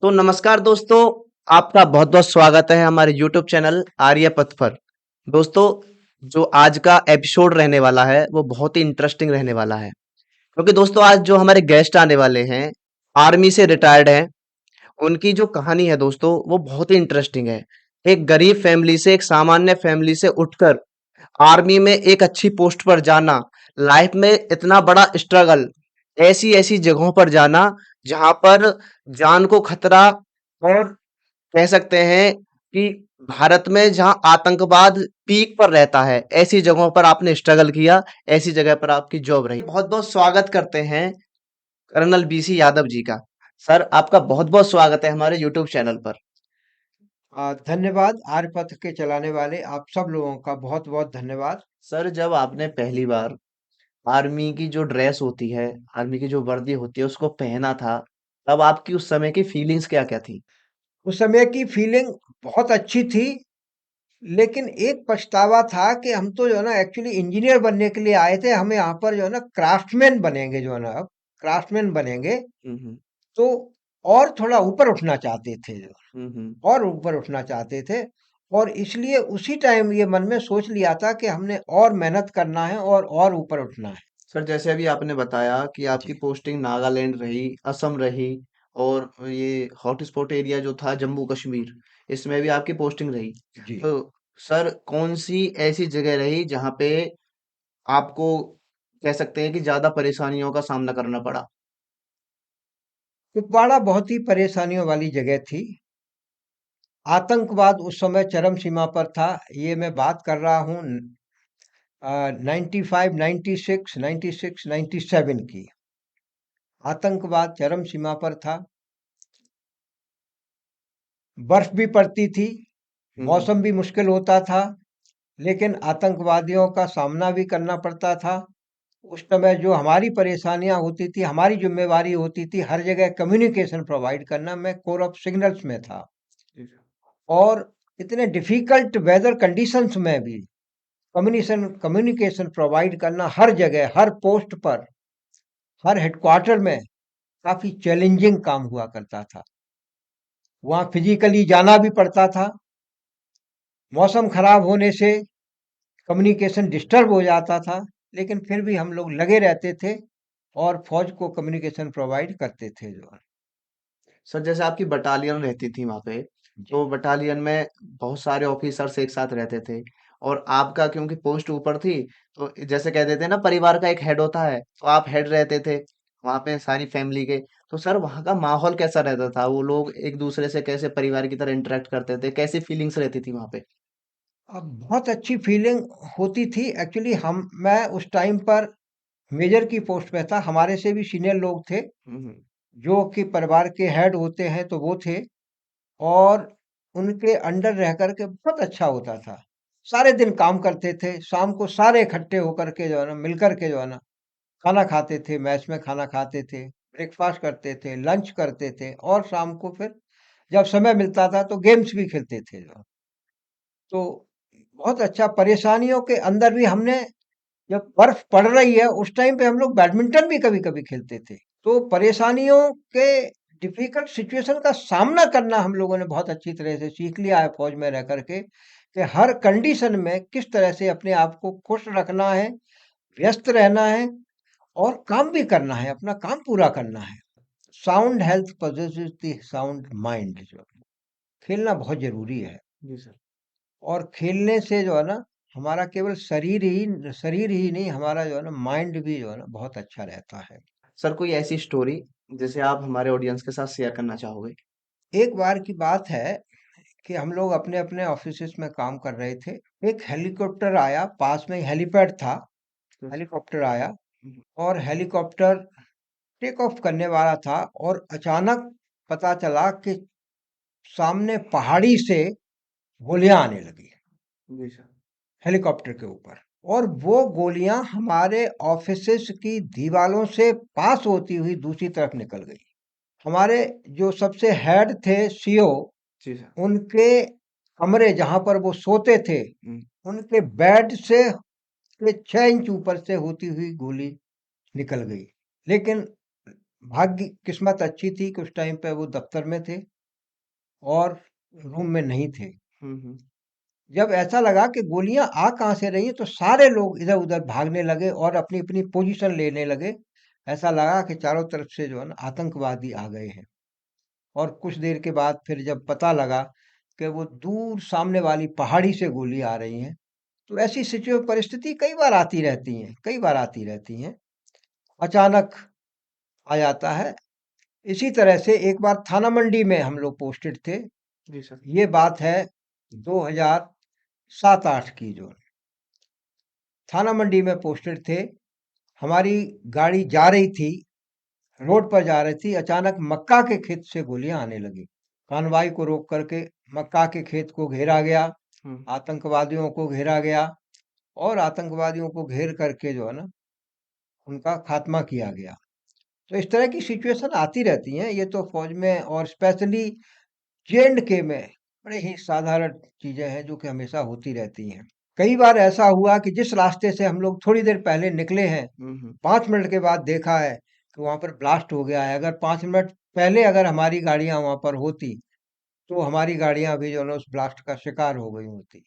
तो नमस्कार दोस्तों, आपका बहुत-बहुत स्वागत है हमारे यूट्यूब चैनल आर्य पथ पर। दोस्तों, जो आज का एपिसोड रहने वाला है, वो बहुत ही इंटरेस्टिंग रहने वाला है। क्योंकि दोस्तों आज जो हमारे गेस्ट आने वाले हैं, आर्मी से रिटायर्ड हैं। उनकी जो कहानी है दोस्तों, वो बहुत ही इंटरेस्टिंग है। एक गरीब फैमिली से, एक सामान्य फैमिली से उठकर आर्मी में एक अच्छी पोस्ट पर जाना, लाइफ में इतना बड़ा स्ट्रगल, ऐसी-ऐसी जगहों पर जाना, जहाँ पर जान को खतरा और कह सकते हैं कि भारत में जहाँ आतंकवाद पीक पर रहता है, ऐसी जगहों पर आपने स्ट्रगल किया, ऐसी जगह पर आपकी जॉब रही। बहुत-बहुत स्वागत करते हैं कर्नल बीसी यादव जी का। सर, आपका बहुत-बहुत स्वागत है हमारे यूट्यूब चैनल पर। धन्यवाद आर्यपथ के चलाने वाले आप सब लोगों का बहुत बहुत धन्यवाद। सर, जब आपने पहली बार आर्मी की जो ड्रेस होती है, आर्मी की जो वर्दी होती है, उसको पहना था, तब आपकी उस समय की फीलिंग्स क्या-क्या थी? उस समय की फीलिंग बहुत अच्छी थी, लेकिन एक पछतावा था कि हम तो जो है ना एक्चुअली इंजीनियर बनने के लिए आए थे। हमें यहाँ पर जो है ना क्राफ्टमैन बनेंगे, जो है ना अब क्राफ्टमैन बनेंगे। हुँ, हुँ। तो और थोड़ा ऊपर उठना चाहते थे, जो हुँ, हुँ। और ऊपर उठना चाहते थे। और इसलिए उसी टाइम ये मन में सोच लिया था कि हमने और मेहनत करना है और ऊपर उठना है। सर, जैसे अभी आपने बताया कि आपकी जी पोस्टिंग नागालैंड रही, असम रही और ये हॉटस्पॉट एरिया जो था जम्मू कश्मीर, इसमें भी आपकी पोस्टिंग रही। जी। तो सर, कौन-सी ऐसी जगह रही जहाँ पे आपको कह सकते हैं कि ज़्यादा परेशानियों का सामना करना पड़ा? कुपवाड़ा बहुत ही परेशानियों वाली जगह थी। आतंकवाद उस समय चरम सीमा पर था। ये मैं बात कर रहा हूँ 95, 96, 96, 97 की। आतंकवाद चरम सीमा पर था। बर्फ भी पड़ती थी, हुँ, हुँ। मौसम भी मुश्किल होता था, लेकिन आतंकवादियों का सामना भी करना पड़ता था। उस समय जो हमारी परेशानियां होती थी, हमारी जिम्मेवारी होती थी हर जगह कम्युनिकेशन प्रोवाइड करना। मैं कोर ऑफ सिग्नल्स में था जी, सर। और इतने डिफिकल्ट वेदर कंडीशंस में भी कम्युनिकेशन कम्युनिकेशन प्रोवाइड करना हर जगह, हर पोस्ट पर, हर हेडक्वार्टर में काफी चैलेंजिंग काम हुआ करता था। वहाँ फिजिकली जाना भी पड़ता था। मौसम खराब होने से कम्युनिकेशन डिस्टर्ब हो जाता था, लेकिन फिर भी हम लोग लगे रहते थे और फौज को कम्युनिकेशन प्रोवाइड करते थे जो है। सर, जैसे आपकी बटालियन रहती थी वहाँ पे, जी तो बटालियन में बहुत सारे ऑफिसर्स एक साथ रहते थे और आपका क्योंकि पोस्ट ऊपर थी, तो जैसे कह देते हैं ना परिवार का एक हेड होता है, तो आप हेड रहते थे वहाँ पे सारी फैमिली के। तो सर, वहाँ का माहौल कैसा रहता था? वो लोग एक दूसरे से कैसे परिवार की तरह इंटरेक्ट करते थे? कैसी फीलिंग्स रहती थी वहाँ पे? अब बहुत अच्छी फीलिंग होती थी। एक्चुअली हम मैं उस टाइम पर मेजर की पोस्ट पे था। हमारे से भी सीनियर लोग थे हम्म, हम्म। जो कि परिवार के हेड होते हैं, तो वो थे। और उनके अंडर रह कर के बहुत अच्छा होता था। सारे दिन काम करते थे, शाम को सारे इकट्ठे होकर के जो है ना, मिल कर के जो है ना, खाना खाते थे, मैस में खाना खाते थे, ब्रेकफ़ास्ट करते थे, लंच करते थे और शाम को फिर जब समय मिलता था तो गेम्स भी खेलते थे जो। तो बहुत अच्छा। परेशानियों के अंदर भी हमने, जब बर्फ पड़ रही है उस टाइम पे हम लोग बैडमिंटन भी कभी-कभी खेलते थे। तो परेशानियों के डिफिकल्ट सिचुएशन का सामना करना हम लोगों ने बहुत अच्छी तरह से सीख लिया है फौज में रह कर के, कि हर कंडीशन में किस तरह से अपने आप को खुश रखना है, व्यस्त रहना है और काम भी करना है, अपना काम पूरा करना है। Sound health possesses the sound mind. जो खेलना बहुत ज़रूरी है। जी सर। और खेलने से जो है ना, हमारा केवल शरीर ही नहीं, हमारा जो है ना माइंड भी जो है ना बहुत अच्छा रहता है। सर, कोई ऐसी स्टोरी जिसे आप हमारे ऑडियंस के साथ शेयर करना चाहोगे? एक बार की बात है कि हम लोग अपने-अपने ऑफिसेज़ में काम कर रहे थे। एक हेलीकॉप्टर आया, पास में ही हेलीपैड था। यस। हेलीकॉप्टर आया और हेलीकॉप्टर टेक ऑफ करने वाला था और अचानक पता चला कि सामने पहाड़ी से गोलियां आने लगी जी सर। हेलीकॉप्टर के ऊपर। और वो गोलियां हमारे ऑफिसेज की दीवारों से पास होती हुई दूसरी तरफ निकल गई। हमारे जो सबसे हेड थे, सीओ, जी सर। उनके कमरे जहां पर वो सोते थे, हम्म। उनके बेड से 6 इंच ऊपर से होती हुई गोली निकल गई। लेकिन भाग्य किस्मत अच्छी थी कि उस टाइम पे वो दफ्तर में थे और रूम में नहीं थे। हम्म। जब ऐसा लगा कि गोलियां आ कहाँ से रही हैं, तो सारे लोग इधर उधर भागने लगे और अपनी अपनी पोजीशन लेने लगे। ऐसा लगा कि चारों तरफ से जो है ना आतंकवादी आ गए हैं। और कुछ देर के बाद फिर जब पता लगा कि वो दूर सामने वाली पहाड़ी से गोली आ रही हैं, तो ऐसी परिस्थिति कई बार आती रहती हैं, कई बार आती रहती हैं। अचानक आ जाता है। इसी तरह से एक बार थाना मंडी में हम लोग पोस्टेड थे। जी सर। ये बात है 2007-8 की। जो थाना मंडी में पोस्टेड थे, हमारी गाड़ी जा रही थी, रोड पर जा रही थी, अचानक मक्का के खेत से गोलियां आने लगी। कानवाई को रोक करके मक्का के खेत को घेरा गया, हम्म। आतंकवादियों को घेरा गया और आतंकवादियों को घेर करके जो है ना उनका खात्मा किया गया। तो इस तरह की सिचुएशन आती रहती हैं। ये तो फौज में और स्पेशली J&K में बड़े ही साधारण चीजें हैं जो कि हमेशा होती रहती हैं। कई बार ऐसा हुआ कि जिस रास्ते से हम लोग थोड़ी देर पहले निकले हैं, हम्म। 5 मिनट के बाद देखा है कि वहां पर ब्लास्ट हो गया है। अगर 5 मिनट पहले अगर हमारी गाड़ियां वहां पर होती, तो हमारी गाड़ियां भी जो है ना उस ब्लास्ट का शिकार हो गई होती।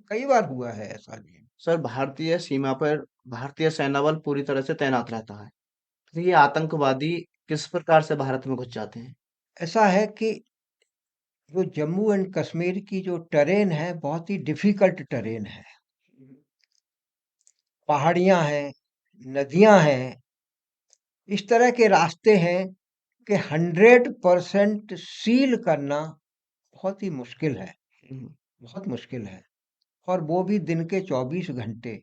कई बार हुआ है ऐसा जी। सर, भारतीय सीमा पर भारतीय सेना बल पूरी तरह से तैनात रहता है, तो ये आतंकवादी किस प्रकार से भारत में घुस जाते हैं? ऐसा है कि जो जम्मू एंड कश्मीर की जो टरेन है, बहुत ही डिफिकल्ट टरेन है। पहाड़ियां हैं, नदियां हैं, इस तरह के रास्ते हैं कि 100% सील करना बहुत ही मुश्किल है, हम्म। बहुत मुश्किल है। और वो भी दिन के 24 घंटे।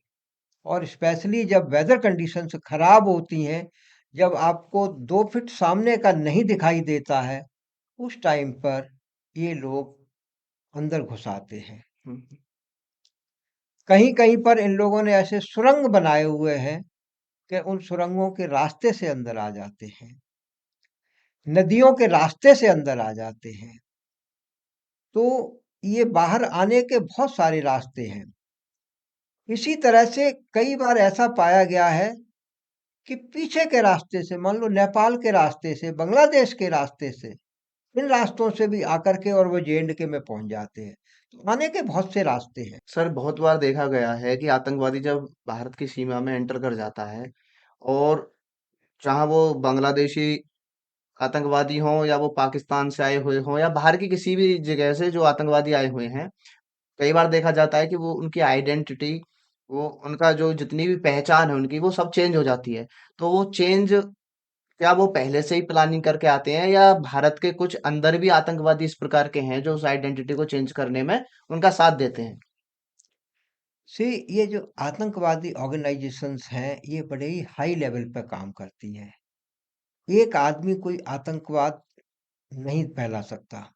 और स्पेशली जब वेदर कंडीशंस खराब होती हैं, जब आपको 2 फीट सामने का नहीं दिखाई देता है, उस टाइम पर ये लोग अंदर घुस आते हैं। हम्म। कहीं-कहीं पर इन लोगों ने ऐसे सुरंग बनाए हुए हैं कि उन सुरंगों के रास्ते से अंदर आ जाते हैं। नदियों के रास्ते से अंदर आ जाते हैं। तो ये बाहर आने के बहुत सारे रास्ते हैं। इसी तरह से कई बार ऐसा पाया गया है कि पीछे के रास्ते से, मान लो नेपाल के रास्ते से, बांग्लादेश के रास्ते से, इन रास्तों से भी आकर के और वो J&K में पहुंच जाते हैं। तो आने के बहुत से रास्ते हैं। सर, बहुत बार देखा गया है कि आतंकवादी जब भारत की सीमा में एंटर कर जाता है, और चाहे वो बांग्लादेशी आतंकवादी हों या वो पाकिस्तान से आए हुए हों या बाहर की किसी भी जगह से जो आतंकवादी आए हुए हैं, कई बार देखा जाता है कि वो उनकी आइडेंटिटी, वो उनका जो जितनी भी पहचान है उनकी, वो सब चेंज हो जाती है। तो वो चेंज, क्या वो पहले से ही प्लानिंग करके आते हैं, या भारत के कुछ अंदर भी आतंकवादी इस प्रकार के हैं जो उस आइडेंटिटी को चेंज करने में उनका साथ देते हैं? से ये जो आतंकवादी ऑर्गेनाइजेशंस हैं, ये बड़े ही हाई लेवल पर काम करती हैं। एक आदमी कोई आतंकवाद नहीं फैला सकता।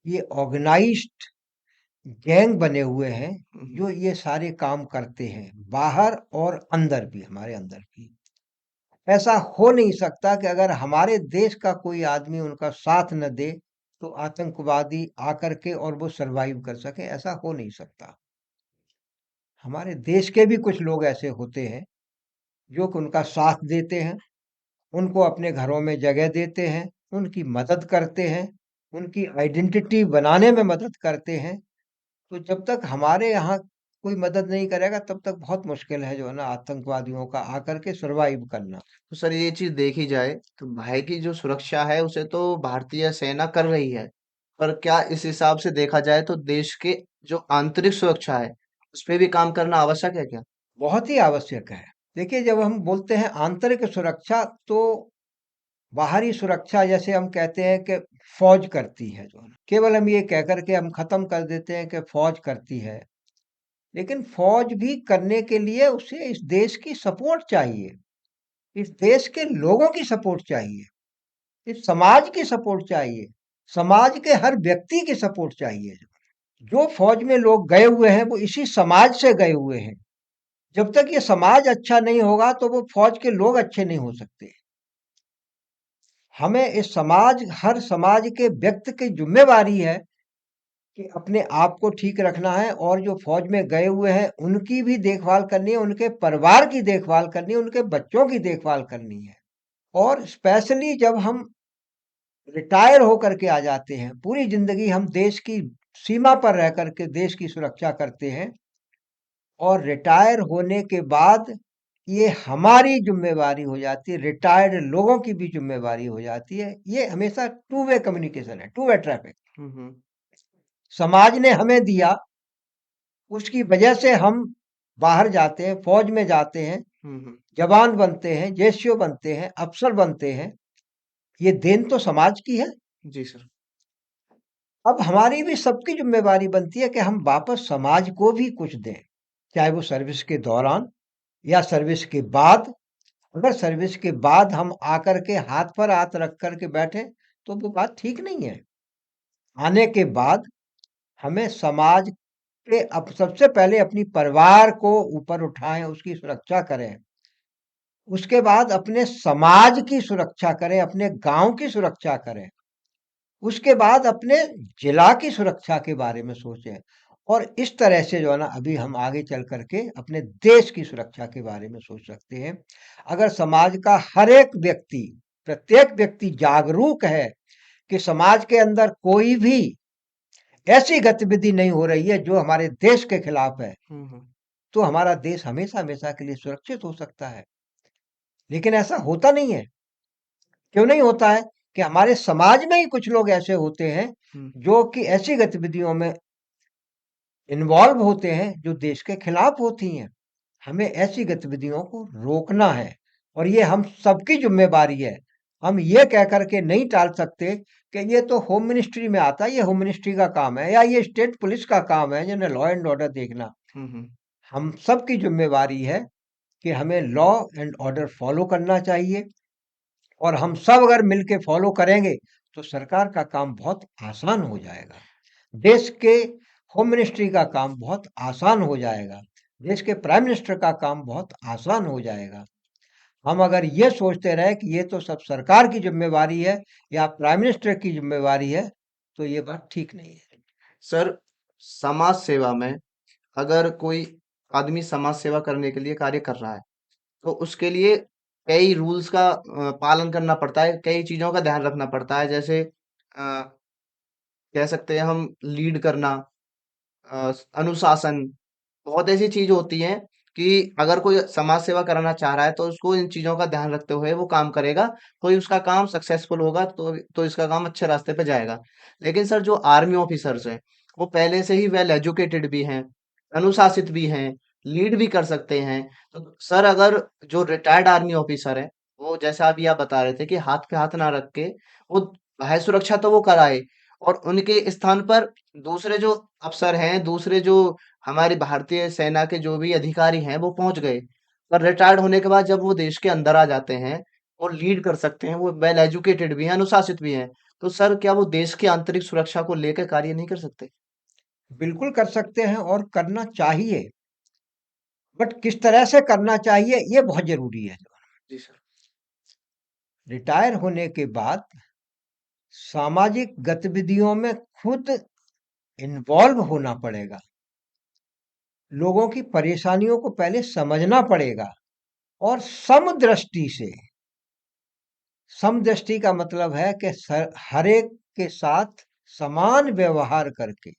ये ऑर्गेनाइज्ड गैंग बने हुए हैं हम्म। जो ये सारे काम करते हैं, बाहर और अंदर भी, हमारे अंदर भी। ऐसा हो नहीं सकता कि अगर हमारे देश का कोई आदमी उनका साथ न दे, तो आतंकवादी आकर के और वो सरवाइव कर सके, ऐसा हो नहीं सकता। हमारे देश के भी कुछ लोग ऐसे होते हैं जो कि उनका साथ देते हैं, उनको अपने घरों में जगह देते हैं, उनकी मदद करते हैं, उनकी आइडेंटिटी बनाने में मदद करते हैं। तो जब तक हमारे यहाँ कोई मदद नहीं करेगा, तब तक बहुत मुश्किल है जो है ना आतंकवादियों का आकर के सरवाइव करना। तो सर, ये चीज देखी जाए तो भाई की जो सुरक्षा है उसे तो भारतीय सेना कर रही है, पर क्या इस हिसाब से देखा जाए तो देश के जो आंतरिक सुरक्षा है उस पे भी काम करना आवश्यक है क्या? बहुत ही आवश्यक है। देखिए, जब हम बोलते हैं आंतरिक सुरक्षा, तो बाहरी सुरक्षा जैसे हम कहते हैं कि फौज करती है जो है ना, केवल हम ये कह कर के हम खत्म कर देते हैं कि फौज करती है। लेकिन फौज भी करने के लिए उसे इस देश की सपोर्ट चाहिए, इस देश के लोगों की सपोर्ट चाहिए, इस समाज की सपोर्ट चाहिए, समाज के हर व्यक्ति की सपोर्ट चाहिए। जो फौज में लोग गए हुए हैं, वो इसी समाज से गए हुए हैं। जब तक ये समाज अच्छा नहीं होगा, तो वो फौज के लोग अच्छे नहीं हो सकते। हमें इस समाज, हर समाज के व्यक्ति की जिम्मेवारी है कि अपने आप को ठीक रखना है, और जो फौज में गए हुए हैं उनकी भी देखभाल करनी है, उनके परिवार की देखभाल करनी है, उनके बच्चों की देखभाल करनी है। और स्पेशली जब हम रिटायर होकर के आ जाते हैं, पूरी ज़िंदगी हम देश की सीमा पर रह कर के देश की सुरक्षा करते हैं और रिटायर होने के बाद ये हमारी ज़िम्मेवारी हो जाती है, रिटायर्ड लोगों की भी ज़िम्मेवारी हो जाती है। ये हमेशा टू वे कम्युनिकेशन है, टू वे ट्रैफ़िक। हुँ, हुँ। समाज ने हमें दिया, उसकी वजह से हम बाहर जाते हैं, फ़ौज में जाते हैं, हुँ, हुँ। जवान बनते हैं, जेसीओ बनते हैं, अफ़सर बनते हैं। ये देन तो समाज की है। जी सर। अब हमारी भी सबकी ज़िम्मेवारी बनती है कि हम वापस समाज को भी कुछ दें, चाहे वो सर्विस के दौरान या सर्विस के बाद। अगर सर्विस के बाद हम आकर के हाथ पर हाथ रख कर के बैठे, तो वो बात ठीक नहीं है। आने के बाद हमें समाज के अब सबसे पहले अपनी परिवार को ऊपर उठाएँ, उसकी सुरक्षा करें। उसके बाद अपने समाज की सुरक्षा करें, अपने गाँव की सुरक्षा करें। उसके बाद अपने जिला की सुरक्षा के बारे में सोचें और इस तरह से जो है ना अभी हम आगे चल कर के अपने देश की सुरक्षा के बारे में सोच सकते हैं। अगर समाज का हर एक व्यक्ति, प्रत्येक व्यक्ति जागरूक है कि समाज के अंदर कोई भी ऐसी गतिविधि नहीं हो रही है जो हमारे देश के खिलाफ है, हुँ, हुँ। तो हमारा देश हमेशा-हमेशा के लिए सुरक्षित हो सकता है। लेकिन ऐसा होता नहीं है। क्यों नहीं होता है? कि हमारे समाज में ही कुछ लोग ऐसे होते हैं, हुँ। जो कि ऐसी गतिविधियों में इन्वॉल्व होते हैं, जो देश के खिलाफ होती हैं। हमें ऐसी गतिविधियों को रोकना है और ये हम सबकी ज़िम्मेवारी है। हम ये कह कर के नहीं टाल सकते कि ये तो होम मिनिस्ट्री में आता है, ये होम मिनिस्ट्री का काम है या ये स्टेट पुलिस का काम है, जिन्हें लॉ एंड ऑर्डर देखना। हुँ, हुँ। हम सबकी ज़िम्मेवारी है कि हमें लॉ एंड ऑर्डर फ़ॉलो करना चाहिए और हम सब अगर मिल के फ़ॉलो करेंगे, तो सरकार का काम बहुत आसान हो जाएगा। देश के होम मिनिस्ट्री का काम बहुत आसान हो जाएगा। देश के प्राइम मिनिस्टर का काम बहुत आसान हो जाएगा। हम अगर ये सोचते रहे कि ये तो सब सरकार की ज़िम्मेवारी है या प्राइम मिनिस्टर की ज़िम्मेवारी है, तो ये बात ठीक नहीं है। सर, समाज सेवा में अगर कोई आदमी समाज सेवा करने के लिए कार्य कर रहा है, तो उसके लिए कई रूल्स का पालन करना पड़ता है, कई चीज़ों का ध्यान रखना पड़ता है। जैसे कह सकते हैं हम लीड करना, अनुशासन, बहुत ऐसी चीज़ होती हैं कि अगर कोई समाज सेवा कराना चाह रहा है तो उसको इन चीज़ों का ध्यान रखते हुए वो काम करेगा, तो ही उसका काम सक्सेसफुल होगा, तो इसका काम अच्छे रास्ते पे जाएगा। लेकिन सर जो आर्मी ऑफिसर्स हैं, वो पहले से ही वेल एजुकेटेड भी हैं, अनुशासित भी हैं, लीड भी कर सकते हैं। तो सर अगर जो रिटायर्ड आर्मी ऑफिसर है, वो जैसा अभी आप बता रहे थे कि हाथ पे हाथ ना रख के वो बाह्य सुरक्षा तो वो कराए और उनके स्थान पर दूसरे जो अफ़सर हैं, दूसरे जो हमारी भारतीय सेना के जो भी अधिकारी हैं, वो पहुँच गए। पर रिटायर्ड होने के बाद जब वो देश के अंदर आ जाते हैं और लीड कर सकते हैं, वो वेल एजुकेटेड भी हैं, अनुशासित भी हैं। तो सर क्या वो देश की आंतरिक सुरक्षा को लेकर कार्य नहीं कर सकते? बिल्कुल कर सकते हैं और करना चाहिए, बट किस तरह से करना चाहिए, ये बहुत ज़रूरी है। जी सर। रिटायर होने के बाद सामाजिक गतिविधियों में खुद इन्वॉल्व होना पड़ेगा। लोगों की परेशानियों को पहले समझना पड़ेगा और समदृष्टि से, समदृष्टि का मतलब है कि हर एक के साथ समान व्यवहार करके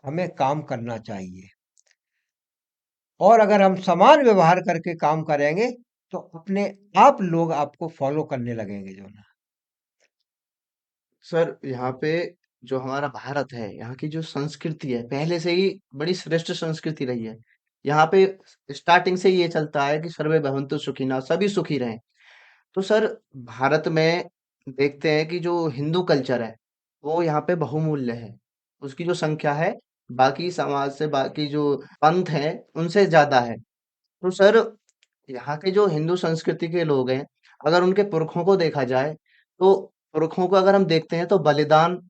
हमें काम करना चाहिए और अगर हम समान व्यवहार करके काम करेंगे तो अपने आप लोग आपको फॉलो करने लगेंगे जो ना। सर यहाँ पे जो हमारा भारत है, यहाँ की जो संस्कृति है, पहले से ही बड़ी श्रेष्ठ संस्कृति रही है। यहाँ पे स्टार्टिंग से ही ये चलता है कि सर्वे भवन्तु सुखिनः, सभी सुखी रहें। तो सर भारत में देखते हैं कि जो हिंदू कल्चर है वो यहाँ पे बहुमूल्य है। उसकी जो संख्या है बाकी समाज से, बाकी जो पंथ हैं उनसे ज्यादा है। तो सर यहाँ के जो हिंदू संस्कृति के लोग हैं, अगर उनके पुरखों को देखा जाए तो पुरखों को अगर हम देखते हैं तो बलिदान,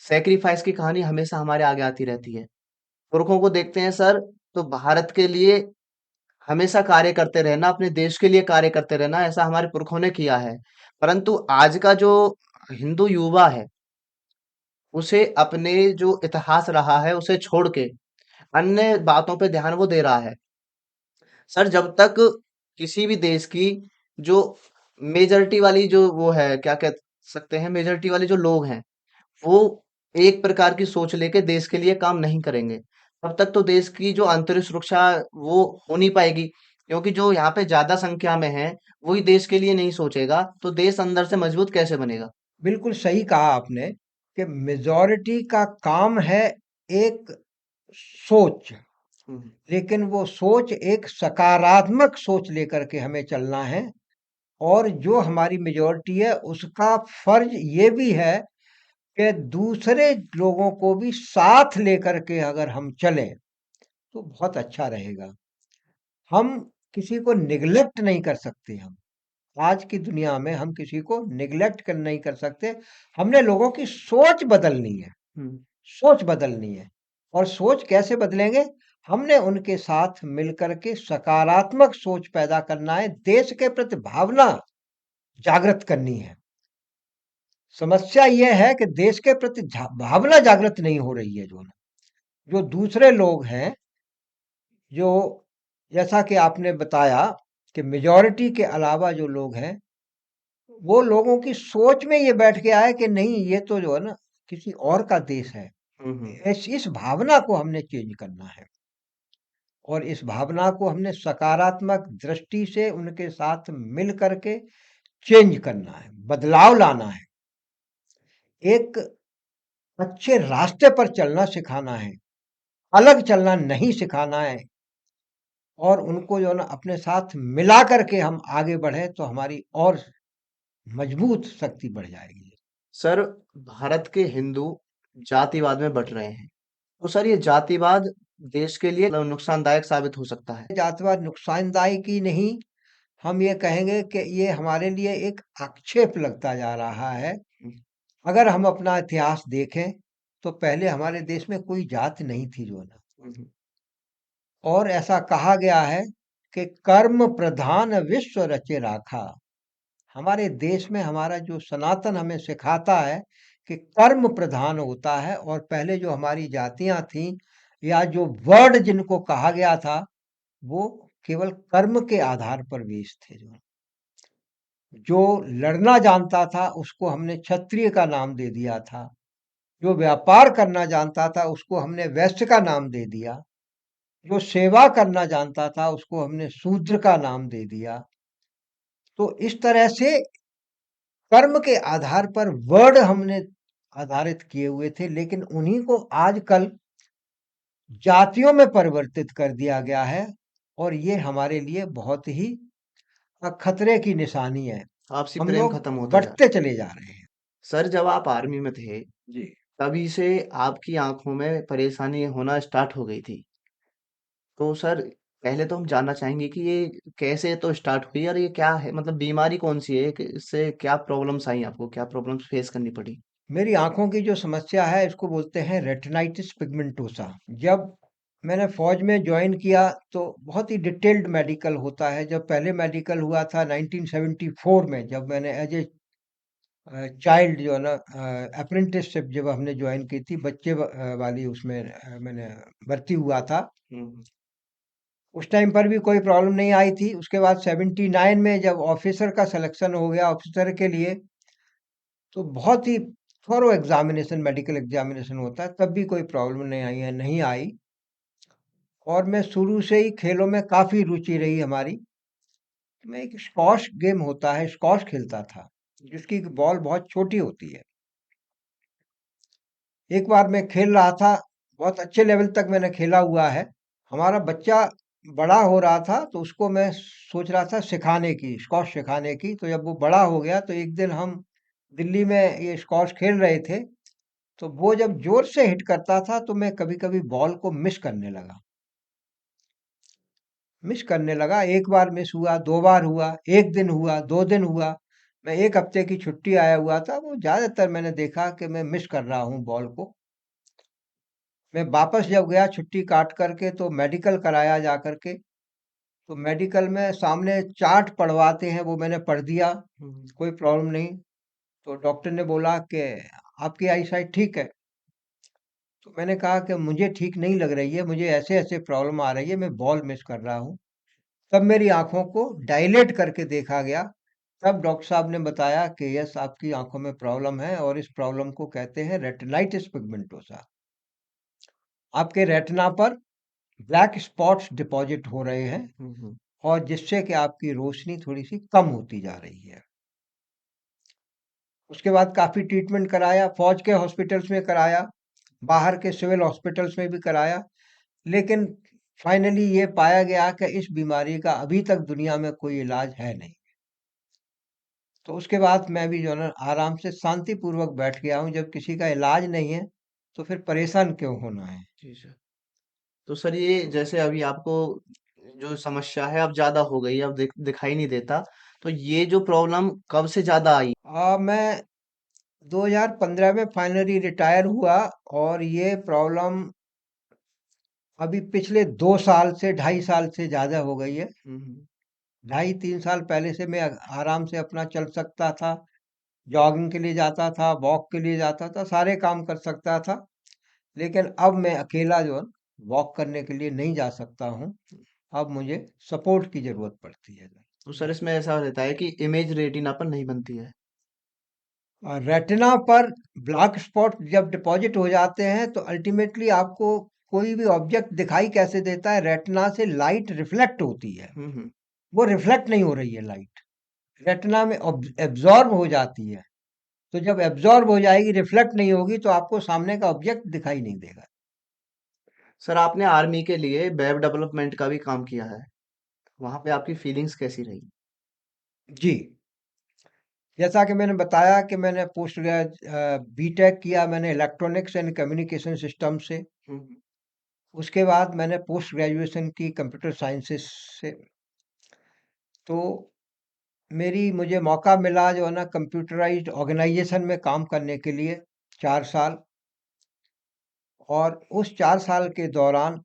सेक्रीफाइस की कहानी हमेशा हमारे आगे आती रहती है। पुरखों को देखते हैं सर तो भारत के लिए हमेशा कार्य करते रहना, अपने देश के लिए कार्य करते रहना, ऐसा हमारे पुरखों ने किया है। परंतु आज का जो हिंदू युवा है, उसे अपने जो इतिहास रहा है, उसे छोड़ के अन्य बातों पे ध्यान वो दे रहा है। सर जब तक किसी भी देश की जो मेजॉरिटी वाली जो वो है, क्या कह सकते हैं, मेजॉरिटी वाले जो लोग हैं वो एक प्रकार की सोच लेके देश के लिए काम नहीं करेंगे, तब तक तो देश की जो आंतरिक सुरक्षा वो हो नहीं पाएगी। क्योंकि जो यहाँ पे ज्यादा संख्या में है वही देश के लिए नहीं सोचेगा, तो देश अंदर से मजबूत कैसे बनेगा। बिल्कुल सही कहा आपने कि मेजॉरिटी का काम है एक सोच, हम्म। लेकिन वो सोच एक सकारात्मक सोच लेकर के हमें चलना है। और जो हमारी मेजॉरिटी है उसका फर्ज ये भी है कि दूसरे लोगों को भी साथ लेकर के अगर हम चलें तो बहुत अच्छा रहेगा। हम किसी को निग्लेक्ट नहीं कर सकते। हम आज की दुनिया में हम किसी को निग्लेक्ट कर नहीं कर सकते। हमने लोगों की सोच बदलनी है। हम्म। सोच बदलनी है। और सोच कैसे बदलेंगे? हमने उनके साथ मिलकर के सकारात्मक सोच पैदा करना है, देश के प्रति भावना जागृत करनी है। समस्या ये है कि देश के प्रति भावना जागृत नहीं हो रही है। जो दूसरे लोग हैं, जो जैसा कि आपने बताया कि मेजॉरिटी के अलावा जो लोग हैं, वो लोगों की सोच में ये बैठ गया है कि नहीं, ये तो जो है ना किसी और का देश है। हम्म। इस भावना को हमने चेंज करना है। और इस भावना को हमने सकारात्मक दृष्टि से उनके साथ मिल करके चेंज करना है, बदलाव लाना है। एक अच्छे रास्ते पर चलना सिखाना है, अलग चलना नहीं सिखाना है। और उनको जो है ना अपने साथ मिला करके हम आगे बढ़े तो हमारी और मजबूत शक्ति बढ़ जाएगी। सर, भारत के हिंदू जातिवाद में बट रहे हैं, तो सर ये जातिवाद देश के लिए नुकसानदायक साबित हो सकता है। जातिवाद नुकसानदायक ही नहीं, हम ये कहेंगे कि ये हमारे लिए एक आक्षेप लगता जा रहा है। हम्म। अगर हम अपना इतिहास देखें तो पहले हमारे देश में कोई जात नहीं थी जो ना। हम्म। और ऐसा कहा गया है कि कर्म प्रधान विश्व रचे राखा। हमारे देश में हमारा जो सनातन हमें सिखाता है कि कर्म प्रधान होता है। और पहले जो हमारी जातियां थीं या जो वर्ड जिनको कहा गया था, वो केवल कर्म के आधार पर बेस्ड थे। जो लड़ना जानता था उसको हमने क्षत्रिय का नाम दे दिया था। जो व्यापार करना जानता था उसको हमने वैश्य का नाम दे दिया। जो सेवा करना जानता था उसको हमने शूद्र का नाम दे दिया। तो इस तरह से कर्म के आधार पर वर्ड हमने आधारित किए हुए थे, लेकिन उन्हीं को आजकल जातियों में परिवर्तित कर दिया गया है। और ये हमारे लिए बहुत ही खतरे की निशानी है। आपसी हम प्रेम लोग खत्म होता जा रहा बढ़ते चले जा रहे हैं। है। सर, जब आप आर्मी में थे जी। तभी से आपकी आंखों में परेशानी होना स्टार्ट हो गई थी, तो सर पहले तो हम जानना चाहेंगे कि ये कैसे तो स्टार्ट हुई और ये क्या है, मतलब बीमारी कौन सी है, कि इससे क्या प्रॉब्लम्स आई, आपको क्या प्रॉब्लम्स फेस करनी पड़ी। मेरी आंखों की जो समस्या है इसको बोलते हैं रेटिनाइटिस पिगमेंटोसा। जब मैंने फौज में ज्वाइन किया तो बहुत ही डिटेल्ड मेडिकल होता है। जब पहले मेडिकल हुआ था 1974 में, जब मैंने एज ए चाइल्ड जो है ना अप्रेंटिसशिप जब हमने ज्वाइन की थी, बच्चे वाली उसमें मैंने भर्ती हुआ था। हम्म। उस टाइम पर भी कोई प्रॉब्लम नहीं आई थी। उसके बाद 79 में जब ऑफिसर का सिलेक्शन हो गया ऑफिसर के लिए, तो बहुत ही थॉरो एग्जामिनेशन, मेडिकल एग्जामिनेशन होता है, तब भी कोई प्रॉब्लम नहीं आई है, नहीं आई। और मैं शुरू से ही खेलों में काफी रुचि रही हमारी। मैं एक स्क्वॉश गेम होता है, स्क्वॉश खेलता था, जिसकी बॉल बहुत छोटी होती है। एक बार मैं खेल रहा था, बहुत अच्छे लेवल तक मैंने खेला हुआ है। हमारा बच्चा बड़ा हो रहा था तो उसको मैं सोच रहा था सिखाने की, स्क्वॉश सिखाने की। तो जब वो बड़ा हो गया तो एक दिन हम दिल्ली में ये स्क्वॉश खेल रहे थे, तो वो जब जोर से हिट करता था तो मैं कभी-कभी बॉल को मिस करने लगा। मिस करने लगा, एक बार मिस हुआ, 2 बार हुआ, 1 दिन हुआ, 2 दिन हुआ। मैं 1 हफ्ते की छुट्टी आया हुआ था, वो ज़्यादातर मैंने देखा कि मैं मिस कर रहा हूँ बॉल को। मैं वापस जब गया छुट्टी काट कर के तो मेडिकल कराया जा कर के, तो मेडिकल में सामने चार्ट पढ़वाते हैं, वो मैंने पढ़ दिया, हम्म। कोई प्रॉब्लम नहीं। तो डॉक्टर ने बोला कि आपकी आई साइट ठीक है। तो मैंने कहा कि मुझे ठीक नहीं लग रही है, मुझे ऐसे-ऐसे प्रॉब्लम आ रही है, मैं बॉल मिस कर रहा हूँ। तब मेरी आँखों को डायलेट करके देखा गया तब डॉक्टर साहब ने बताया कि यस, आपकी आंखों में प्रॉब्लम है और इस प्रॉब्लम को कहते हैं रेटिनाइटिस पिगमेंटोसा। आपके रेटिना पर ब्लैक स्पॉट्स डिपॉजिट हो रहे हैं हम्म। और जिससे कि आपकी रोशनी थोड़ी सी कम होती जा रही है। उसके बाद काफ़ी ट्रीटमेंट कराया, फौज के हॉस्पिटल्स में कराया, बाहर के सिविल हॉस्पिटल्स में भी कराया, लेकिन फाइनली ये पाया गया कि इस बीमारी का अभी तक दुनिया में कोई इलाज है नहीं। तो उसके बाद मैं भी जो है ना आराम से शांतिपूर्वक बैठ गया हूँ। जब किसी का इलाज नहीं है तो फिर परेशान क्यों होना है। जी सर। तो सर ये जैसे अभी आपको जो समस्या है अब ज्यादा हो गई, अब दिखाई नहीं देता, तो ये जो प्रॉब्लम कब से ज्यादा आई? मैं 2015 में फाइनली रिटायर हुआ और ये प्रॉब्लम अभी पिछले 2 साल से 2.5 साल से ज़्यादा हो गई है। हम्म। 2.5-3 साल पहले से मैं आराम से अपना चल सकता था, जॉगिंग के लिए जाता था, वॉक के लिए जाता था, सारे काम कर सकता था। लेकिन अब मैं अकेला जो है वॉक करने के लिए नहीं जा सकता हूँ। अब मुझे सपोर्ट की ज़रूरत पड़ती है। तो सर इसमें ऐसा रहता है कि इमेज रेटिना पर नहीं बनती है। रेटिना पर ब्लैक स्पॉट जब डिपॉजिट हो जाते हैं तो अल्टीमेटली आपको कोई भी ऑब्जेक्ट दिखाई कैसे देता है, रेटिना से लाइट रिफ्लेक्ट होती है। हम्म। वो रिफ्लेक्ट नहीं हो रही है लाइट, रेटिना में एब्जॉर्ब हो जाती है। तो जब एब्जॉर्ब हो जाएगी, रिफ्लेक्ट नहीं होगी, तो आपको सामने का ऑब्जेक्ट दिखाई नहीं देगा। सर आपने आर्मी के लिए वेब डेवलपमेंट का भी काम किया है, वहां पे आपकी फीलिंग्स कैसी रही? जी, जैसा कि मैंने बताया कि मैंने बीटेक किया मैंने इलेक्ट्रॉनिक्स एंड कम्युनिकेशन सिस्टम से। हम्म। उसके बाद मैंने पोस्ट ग्रेजुएशन की कंप्यूटर साइंसेस से। तो मुझे मौका मिला जो है ना कंप्यूटराइज्ड ऑर्गेनाइजेशन में काम करने के लिए 4 साल। और उस 4 साल के दौरान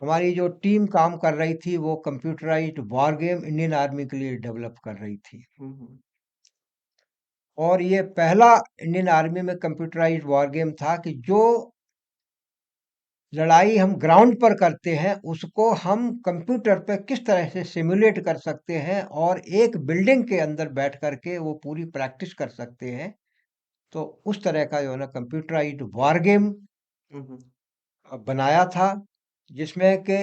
हमारी जो टीम काम कर रही थी वो computerised war game Indian army के लिए डेवलप कर रही थी। हम्म। और ये पहला इंडियन आर्मी में कंप्यूटराइज्ड वॉर गेम था कि जो लड़ाई हम ग्राउंड पर करते हैं उसको हम कंप्यूटर पे किस तरह से सिमुलेट कर सकते हैं और एक बिल्डिंग के अंदर बैठ करके वो पूरी प्रैक्टिस कर सकते हैं। तो उस तरह का जो है ना कंप्यूटराइज्ड वॉर गेम हम्म। बनाया था, जिसमें कि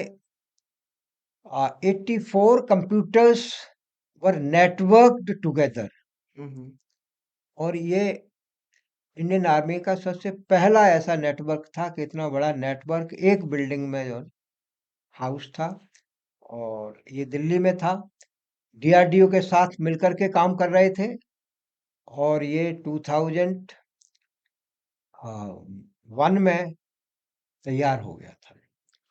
84 कंप्यूटर्स वर नेटवर्क्ड टुगेदर। हम्म। और ये इंडियन आर्मी का सबसे पहला ऐसा नेटवर्क था कि इतना बड़ा नेटवर्क एक बिल्डिंग में जो हाउस था। और ये दिल्ली में था, डीआरडीओ के साथ मिलकर के काम कर रहे थे। और ये 2001 में तैयार हो गया था।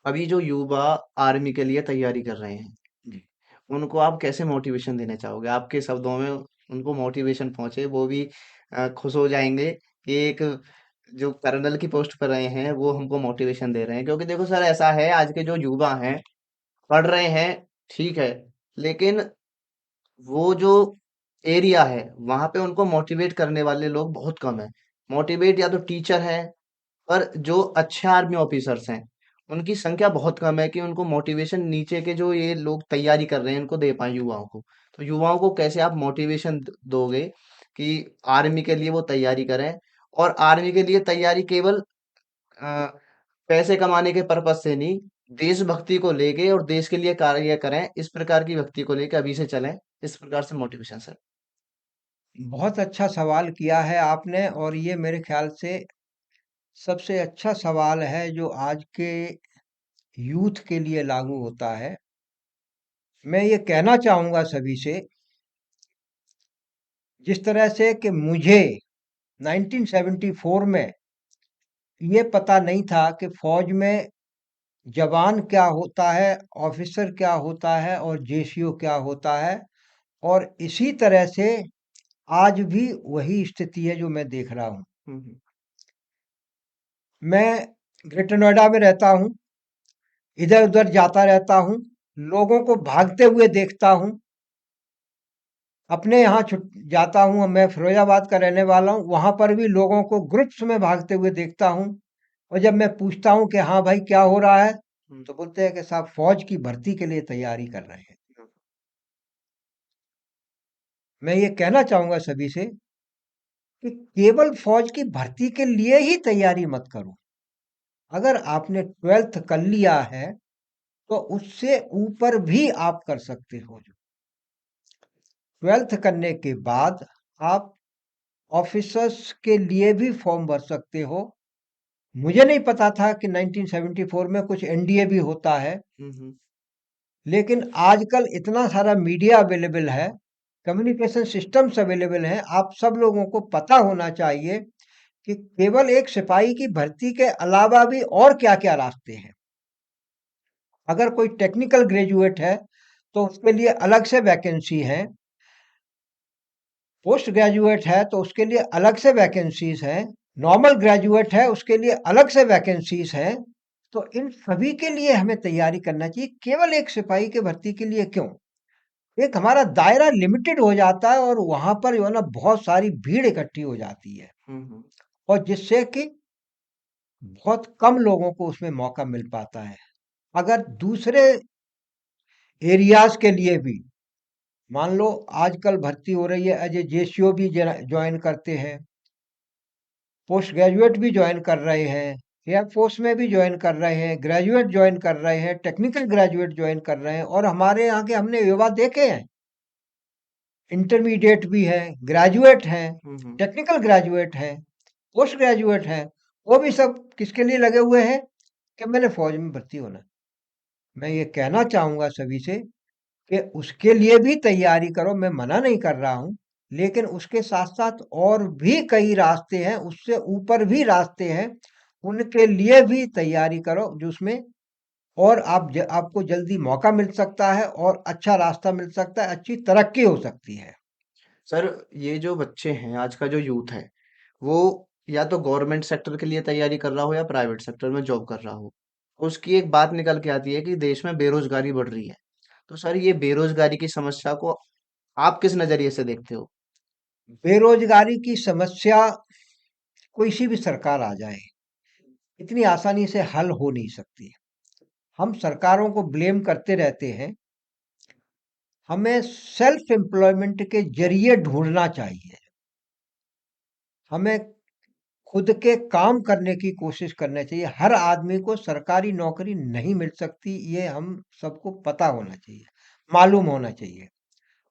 अभी जो युवा आर्मी के लिए तैयारी कर रहे हैं, जी। उनको आप कैसे मोटिवेशन देना चाहोगे? आपके शब्दों में उनको मोटिवेशन पहुंचे, वो भी खुश हो जाएंगे कि एक जो कर्नल की पोस्ट पर रहे हैं वो हमको मोटिवेशन दे रहे हैं। क्योंकि देखो सर ऐसा है, आज के जो युवा हैं पढ़ रहे हैं, ठीक है, लेकिन वो जो एरिया है वहां पे उनको मोटिवेट करने वाले लोग बहुत कम है। मोटिवेट या तो टीचर है, पर जो अच्छे आर्मी ऑफिसर्स हैं उनकी संख्या बहुत कम है कि उनको मोटिवेशन नीचे के जो ये लोग तैयारी कर रहे हैं उनको दे पाए युवाओं को। तो युवाओं को कैसे आप मोटिवेशन दोगे कि आर्मी के लिए वो तैयारी करें, और आर्मी के लिए तैयारी केवल अ, पैसे कमाने के पर्पज से नहीं, देशभक्ति को लेके और देश के लिए कार्य करें, इस प्रकार की भक्ति को लेके अभी से चलें, इस प्रकार से मोटिवेशन सर। बहुत अच्छा सवाल किया है आपने और ये मेरे ख्याल से सबसे अच्छा सवाल है जो आज के यूथ के लिए लागू होता है। मैं ये कहना चाहूँगा सभी से, जिस तरह से कि मुझे 1974 में ये पता नहीं था कि फौज में जवान क्या होता है, ऑफिसर क्या होता है और जेसीओ क्या होता है। और इसी तरह से आज भी वही स्थिति है जो मैं देख रहा हूँ। हम्म। मैं ग्रेटर नोएडा में रहता हूँ, इधर उधर जाता रहता हूँ, लोगों को भागते हुए देखता हूँ। अपने यहाँ छुट जाता हूँ, मैं फिरोजाबाद का रहने वाला हूँ, वहां पर भी लोगों को ग्रुप्स में भागते हुए देखता हूँ। और जब मैं पूछता हूँ कि हाँ भाई क्या हो रहा है, हम्म। तो बोलते हैं कि साहब फौज की भर्ती के लिए तैयारी कर रहे हैं। मैं ये कहना चाहूँगा सभी से कि केवल फ़ौज की भर्ती के लिए ही तैयारी मत करो। अगर आपने 12th कर लिया है, तो उससे ऊपर भी आप कर सकते हो। 12th करने के बाद आप ऑफ़िसर्स के लिए भी फ़ॉर्म भर सकते हो। मुझे नहीं पता था कि 1974 में कुछ एनडीए भी होता है। हुँ, हुँ। लेकिन आजकल इतना सारा मीडिया अवेलेबल है, कम्युनिकेशन सिस्टम्स अवेलेबल हैं, आप सब लोगों को पता होना चाहिए कि केवल एक सिपाही की भर्ती के अलावा भी और क्या-क्या रास्ते हैं। अगर कोई टेक्निकल ग्रेजुएट है, तो उसके लिए अलग से वैकेंसी है। पोस्ट ग्रेजुएट है, तो उसके लिए अलग से वैकेंसीज़ हैं। नॉर्मल ग्रेजुएट है, उसके लिए अलग से वैकेंसीज़ हैं। तो इन सभी के लिए हमें तैयारी करना चाहिए, केवल एक सिपाही की भर्ती के लिए क्यों? एक हमारा दायरा लिमिटेड हो जाता है और वहाँ पर जो है ना बहुत सारी भीड़ इकट्ठी हो जाती है हुँ, हुँ। और जिससे कि बहुत कम लोगों को उसमें मौका मिल पाता है। अगर दूसरे एरियाज़ के लिए भी मान लो आजकल भर्ती हो रही है एज ए जेसीओ भी ज्वाइन करते हैं, पोस्ट ग्रेजुएट भी ज्वाइन कर रहे हैं, एयरफोर्स में भी ज्वाइन कर रहे हैं, ग्रेजुएट ज्वाइन कर रहे हैं, टेक्निकल ग्रेजुएट ज्वाइन कर रहे हैं और हमारे यहाँ के हमने युवा देखे हैं, इंटरमीडिएट भी हैं, ग्रेजुएट हैं, हुँ, हुँ। टेक्निकल ग्रेजुएट हैं, पोस्ट ग्रेजुएट हैं, वो भी सब किसके लिए लगे हुए हैं कि मैंने फौज में भर्ती होना है। मैं ये कहना चाहूँगा सभी से कि उसके लिए भी तैयारी करो, मैं मना नहीं कर रहा हूँ, लेकिन उसके साथ-साथ और भी कई रास्ते हैं, उससे ऊपर भी रास्ते हैं, उनके लिए भी तैयारी करो जिसमें और आपको जल्दी मौका मिल सकता है और अच्छा रास्ता मिल सकता है, अच्छी तरक्की हो सकती है। सर, ये जो बच्चे हैं, आज का जो यूथ है, वो या तो गवर्नमेंट सेक्टर के लिए तैयारी कर रहा हो या प्राइवेट सेक्टर में जॉब कर रहा हो। उसकी एक बात निकल के आती है कि देश में बेरोज़गारी बढ़ रही है। तो सर, ये बेरोज़गारी की समस्या को आप किस नज़रिए से देखते हो? बेरोज़गारी की समस्या कोई सी भी सरकार आ जाए, इतनी आसानी से हल हो नहीं सकती। हम सरकारों को ब्लेम करते रहते हैं, हमें सेल्फ एम्प्लॉयमेंट के ज़रिए ढूँढना चाहिए। हमें खुद के काम करने की कोशिश करनी चाहिए। हर आदमी को सरकारी नौकरी नहीं मिल सकती, ये हम सबको पता होना चाहिए, मालूम होना चाहिए।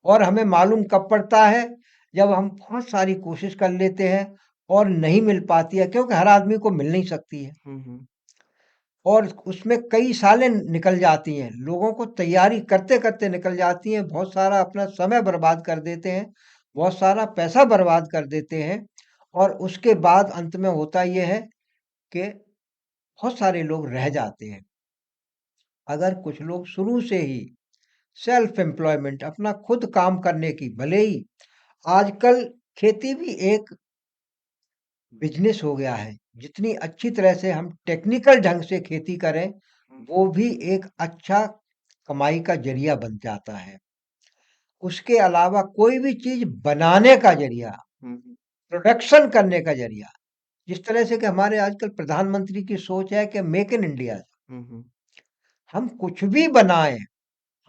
और हमें मालूम कब पड़ता है, जब हम बहुत सारी कोशिश कर लेते हैं और नहीं मिल पाती है, क्योंकि हर आदमी को मिल नहीं सकती है। हुँ, हुँ। और उसमें कई सालें निकल जाती हैं, लोगों को तैयारी करते-करते निकल जाती हैं, बहुत सारा अपना समय बर्बाद कर देते हैं, बहुत सारा पैसा बर्बाद कर देते हैं और उसके बाद अंत में होता ये है कि बहुत सारे लोग रह जाते हैं। अगर कुछ लोग शुरू से ही सेल्फ एम्प्लॉयमेंट अपना खुद काम करने की भले ही आजकल खेती भी एक बिज़नेस हो गया है। जितनी अच्छी तरह से हम टेक्निकल ढंग से खेती करें, हुँ, वो भी एक अच्छा कमाई का ज़रिया बन जाता है। उसके अलावा कोई भी चीज़ बनाने का ज़रिया, हुँ, हुँ, प्रोडक्शन करने का ज़रिया, जिस तरह से कि हमारे आजकल प्रधानमंत्री की सोच है कि मेक इन इंडिया, हुँ, हुँ। हम कुछ भी बनाएँ।